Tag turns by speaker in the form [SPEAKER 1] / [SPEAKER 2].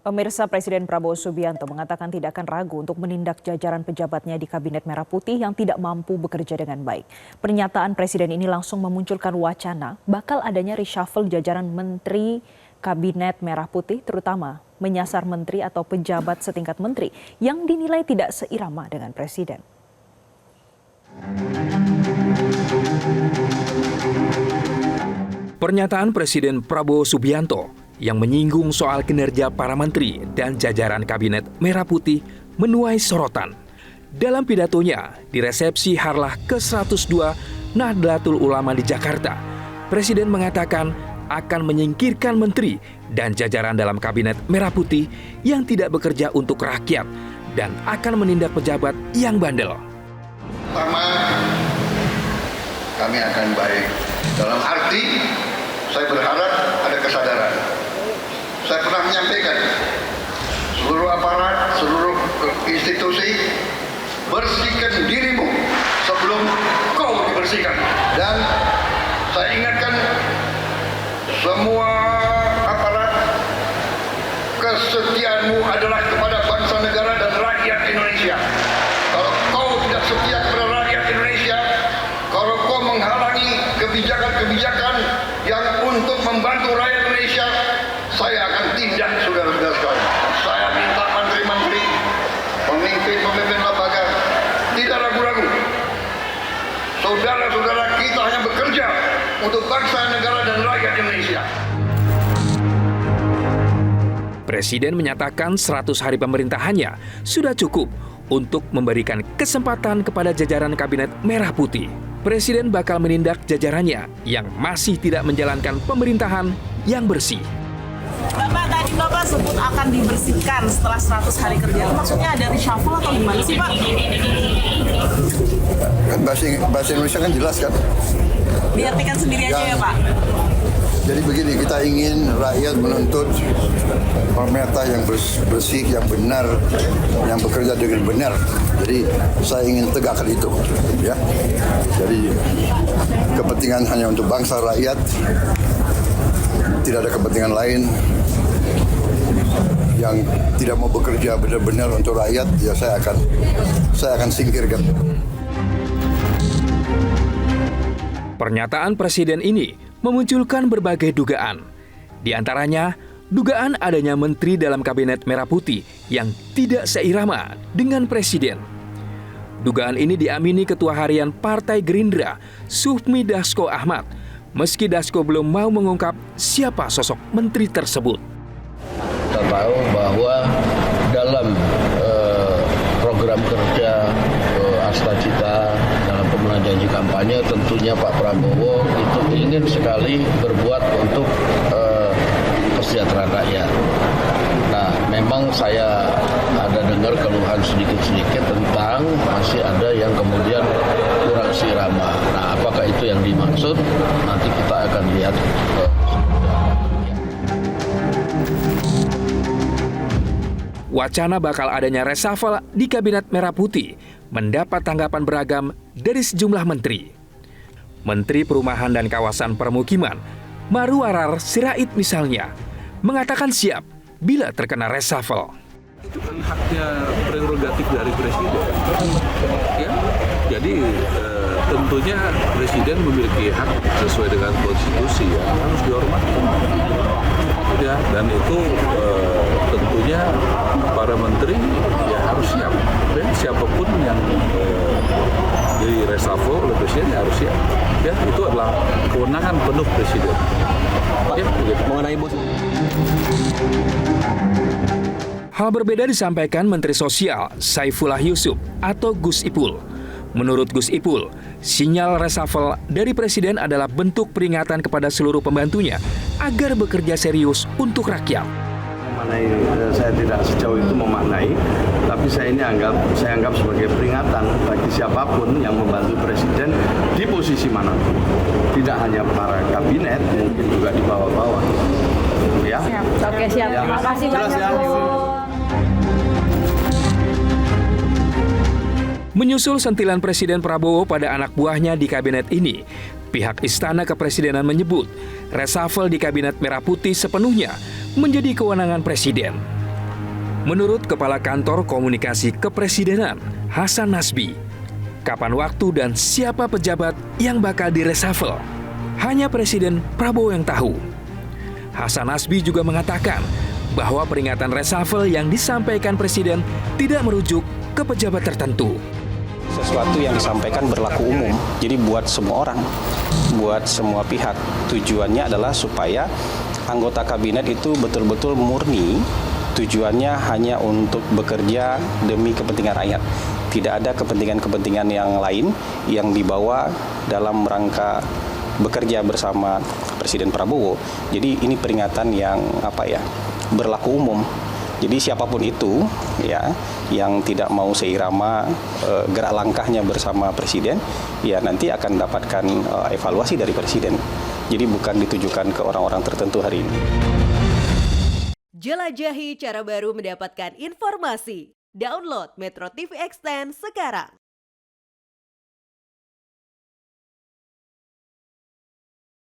[SPEAKER 1] Pemirsa, Presiden Prabowo Subianto mengatakan tidak akan ragu untuk menindak jajaran pejabatnya di Kabinet Merah Putih yang tidak mampu bekerja dengan baik. Pernyataan Presiden ini langsung memunculkan wacana bakal adanya reshuffle jajaran Menteri Kabinet Merah Putih, terutama menyasar menteri atau pejabat setingkat menteri yang dinilai tidak seirama dengan Presiden.
[SPEAKER 2] Pernyataan Presiden Prabowo Subianto yang menyinggung soal kinerja para menteri dan jajaran Kabinet Merah Putih menuai sorotan. Dalam pidatonya di resepsi Harlah ke-102 Nahdlatul Ulama di Jakarta, Presiden mengatakan akan menyingkirkan menteri dan jajaran dalam Kabinet Merah Putih yang tidak bekerja untuk rakyat dan akan menindak pejabat yang bandel.
[SPEAKER 3] Pertama, kami akan baik. Dalam arti, saya berharap ada kesadaran. Saya pernah menyampaikan, seluruh aparat, seluruh institusi, bersihkan dirimu sebelum kau dibersihkan. Dan saya ingatkan semua aparat, kesetiaanmu adalah kepada bangsa negara dan rakyat Indonesia. Kalau kau tidak setia kepada rakyat Indonesia, kalau kau menghalangi kebijakan-kebijakan yang untuk membantu rakyat Indonesia, saya akan tindak, saudara-saudara sekalian. Saya minta menteri-menteri, pemimpin-pemimpin lembaga, tidak ragu-ragu. Saudara-saudara kita hanya bekerja untuk bangsa, negara, dan rakyat Indonesia.
[SPEAKER 2] Presiden menyatakan 100 hari pemerintahannya sudah cukup untuk memberikan kesempatan kepada jajaran Kabinet Merah Putih. Presiden bakal menindak jajarannya yang masih tidak menjalankan pemerintahan yang bersih.
[SPEAKER 4] Bapak, tadi Bapak sebut akan dibersihkan setelah 100 hari kerja. Maksudnya ada reshuffle atau gimana sih, Pak?
[SPEAKER 3] Kan bahasa Indonesia kan jelas kan?
[SPEAKER 4] Diartikan sendiri aja ya, Pak?
[SPEAKER 3] Jadi begini, kita ingin rakyat menuntut pemerintah yang bersih, yang benar, yang bekerja dengan benar. Jadi saya ingin tegakkan itu, ya. Jadi kepentingan hanya untuk bangsa, rakyat, tidak ada kepentingan lain. Yang tidak mau bekerja benar-benar untuk rakyat, ya saya akan singkirkan.
[SPEAKER 2] Pernyataan Presiden ini memunculkan berbagai dugaan. Di antaranya, dugaan adanya menteri dalam Kabinet Merah Putih yang tidak seirama dengan Presiden. Dugaan ini diamini Ketua Harian Partai Gerindra, Sufmi Dasko Ahmad, meski Dasko belum mau mengungkap siapa sosok menteri tersebut.
[SPEAKER 5] Kita tahu bahwa dalam program kerja Astacita dalam pemenuhan janji kampanye, tentunya Pak Prabowo itu ingin sekali berbuat untuk kesejahteraan rakyat. Nah, memang saya ada dengar keluhan sedikit-sedikit tentang masih ada yang kemudian kurang seirama. Nah, apakah itu yang dimaksud? Nanti kita akan lihat.
[SPEAKER 2] Wacana bakal adanya reshuffle di Kabinet Merah Putih mendapat tanggapan beragam dari sejumlah menteri. Menteri Perumahan dan Kawasan Permukiman, Marwarar Sirait misalnya, mengatakan siap bila terkena reshuffle.
[SPEAKER 6] Itu kan haknya prerogatif dari Presiden. Ya? Jadi tentunya Presiden memiliki hak sesuai dengan konstitusi, ya, harus dihormati. Ya, dan itu tentunya para menteri ya harus siap. Dan siapapun yang di reshuffle oleh Presiden ya harus siap. Ya, itu adalah kewenangan penuh Presiden. Ya,
[SPEAKER 7] mengenai bos.
[SPEAKER 2] Hal berbeda disampaikan Menteri Sosial Saifullah Yusuf atau Gus Ipul. Menurut Gus Ipul, sinyal reshuffle dari Presiden adalah bentuk peringatan kepada seluruh pembantunya agar bekerja serius untuk rakyat.
[SPEAKER 7] Saya tidak sejauh itu memaknai, tapi saya anggap sebagai peringatan bagi siapapun yang membantu Presiden di posisi manapun. Tidak hanya para kabinet, mungkin juga di bawah-bawah. Ya.
[SPEAKER 8] Siap. Oke, siap.
[SPEAKER 7] Ya.
[SPEAKER 8] Terima kasih banyak, Bu.
[SPEAKER 2] Menyusul sentilan Presiden Prabowo pada anak buahnya di kabinet ini, pihak Istana Kepresidenan menyebut reshuffle di Kabinet Merah Putih sepenuhnya menjadi kewenangan Presiden. Menurut Kepala Kantor Komunikasi Kepresidenan, Hasan Nasbi, kapan waktu dan siapa pejabat yang bakal direshuffle, hanya Presiden Prabowo yang tahu. Hasan Nasbi juga mengatakan bahwa peringatan reshuffle yang disampaikan Presiden tidak merujuk ke pejabat tertentu.
[SPEAKER 9] Sesuatu yang disampaikan berlaku umum, jadi buat semua orang, buat semua pihak. Tujuannya adalah supaya anggota kabinet itu betul-betul murni, tujuannya hanya untuk bekerja demi kepentingan rakyat. Tidak ada kepentingan-kepentingan yang lain yang dibawa dalam rangka bekerja bersama Presiden Prabowo. Jadi ini peringatan yang berlaku umum. Jadi siapapun itu ya yang tidak mau seirama gerak langkahnya bersama Presiden, ya nanti akan dapatkan evaluasi dari Presiden. Jadi bukan ditujukan ke orang-orang tertentu hari ini.
[SPEAKER 10] Jelajahi cara baru mendapatkan informasi. Download Metro TV Extend sekarang.